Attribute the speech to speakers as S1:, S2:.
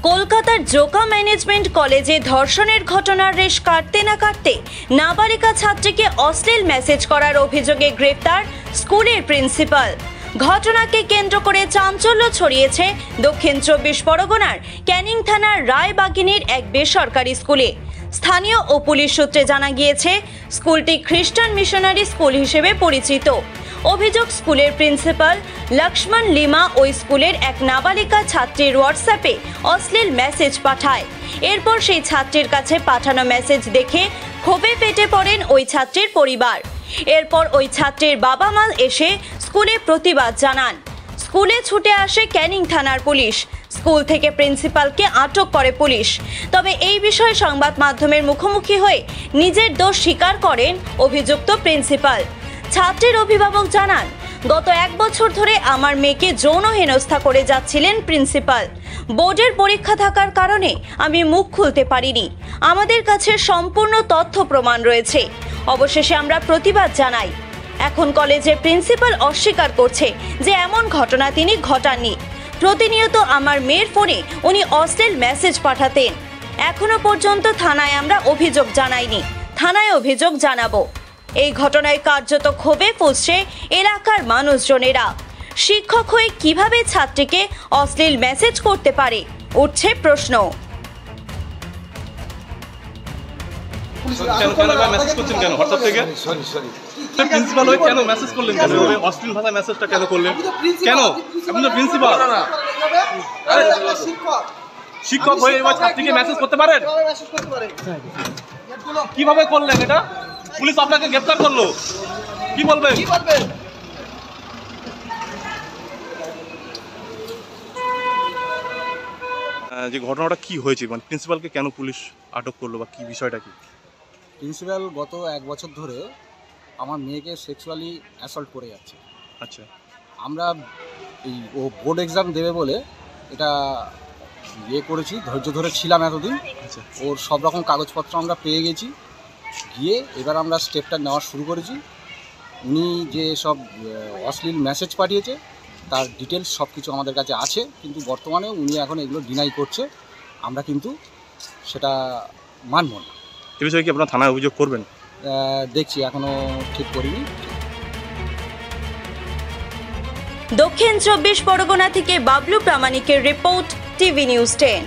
S1: কলকাতার জোকা ম্যানেজমেন্ট কলেজে ধর্ষণের ঘটনার রেশ কাটতে না কাটতে নাবালিকা ছাত্রীকে অশ্লীল মেসেজ করার অভিযোগে গ্রেফতার স্কুলের প্রিন্সিপাল। ঘটনাকে কেন্দ্র করে চাঞ্চল্য ছড়িয়েছে দক্ষিণ ২৪ পরগনার ক্যানিং থানার রায়বাগিনীর এক বেসরকারি স্কুলে। স্থানীয় ও পুলিশ সূত্রে জানা গিয়েছে, স্কুলটি খ্রিস্টান মিশনারি স্কুল হিসেবে পরিচিত। অভিযোগ, স্কুলের প্রিন্সিপাল লক্ষ্মণ লিমা ওই স্কুলের এক নাবালিকা ছাত্রীর হোয়াটসঅ্যাপে অশ্লীল মেসেজ পাঠায়। এরপর সেই ছাত্রীর কাছে পাঠানো মেসেজ দেখে ক্ষোভে ফেটে পড়েন ওই ছাত্রীর পরিবার। এরপর ওই ছাত্রীর বাবা মা এসে স্কুলে প্রতিবাদ জানান। স্কুলে ছুটে আসে ক্যানিং থানার পুলিশ। স্কুল থেকে প্রিন্সিপালকে আটক করে পুলিশ। তবে এই বিষয়ে সংবাদ মাধ্যমের মুখোমুখি হয়ে নিজের দোষ স্বীকার করেন অভিযুক্ত প্রিন্সিপাল। ছাত্রীর অভিভাবক জানান, গত 1 বছর ধরে আমার মেয়েকে যৌন হেনস্থা করে যাচ্ছিলেন প্রিন্সিপাল। বোর্ডের পরীক্ষা থাকার কারণে আমি মুখ খুলতে পারিনি। আমাদের কাছে সম্পূর্ণ তথ্য প্রমাণ রয়েছে। অবশেষে আমরা প্রতিবাদ জানাই। এখন কলেজের প্রিন্সিপাল অস্বীকার করছে যে এমন ঘটনা তিনি ঘটাননি। প্রতিনিয়ত আমার মেয়ের ফোনে উনি অশ্লীল মেসেজ পাঠাতেন। এখনো পর্যন্ত থানায় আমরা অভিযোগ জানাইনি, থানায় অভিযোগ জানাবো। এই ঘটনায় কার্যত ক্ষোভে ফুঁসছে এলাকার মানুষজনেরা। শিক্ষক হয়ে কিভাবে ছাত্রীকে অশ্লীল মেসেজ করতে পারে, উঠছে প্রশ্ন।
S2: প্রিন্সিপাল হয়ে কেন মেসেজ করলেন? কেন অশ্লীল ভাষায় মেসেজটা কেন করলেন? কেন? আপনি তো প্রিন্সিপাল। শিক্ষক হয়ে এবার ছাত্রীকে মেসেজ করতে পারেন? কিভাবে করলেন এটা? পুলিশ আপনাকে গ্রেফতার করলো, কি বলবেন? যে ঘটনাটা কি হয়েছে, মানে প্রিন্সিপালকে কেন পুলিশ আটক করলো বা কি বিষয়টা কি?
S3: প্রিন্সিপাল গত 1 বছর ধরে আমার মেয়েকে সেক্সুয়ালি অ্যাসল্ট করে যাচ্ছে।
S2: আচ্ছা,
S3: আমরা ও বোর্ড এক্সাম দেবে বলে এটা করেছি, ধৈর্য ধরে ছিলাম এতদিন।
S2: আচ্ছা,
S3: ওর সব রকম কাগজপত্র আমরা পেয়ে গেছি। গিয়ে এবার আমরা স্টেপটা নেওয়া শুরু করেছি। উনি যে সব অশ্লীল মেসেজ পাঠিয়েছে তার ডিটেলস সব কিছু আমাদের কাছে আছে, কিন্তু বর্তমানে উনি এখন এগুলো ডিনাই করছে। আমরা কিন্তু সেটা মানব না।
S2: এ বিষয়ে কি আপনারা থানায় অভিযোগ করবেন?
S3: দেখছি, এখনও ঠিক করিনি।
S1: দক্ষিণ ২৪ পরগনা থেকে বাবলু প্রামাণিকের রিপোর্ট, টিভি নিউজ 10।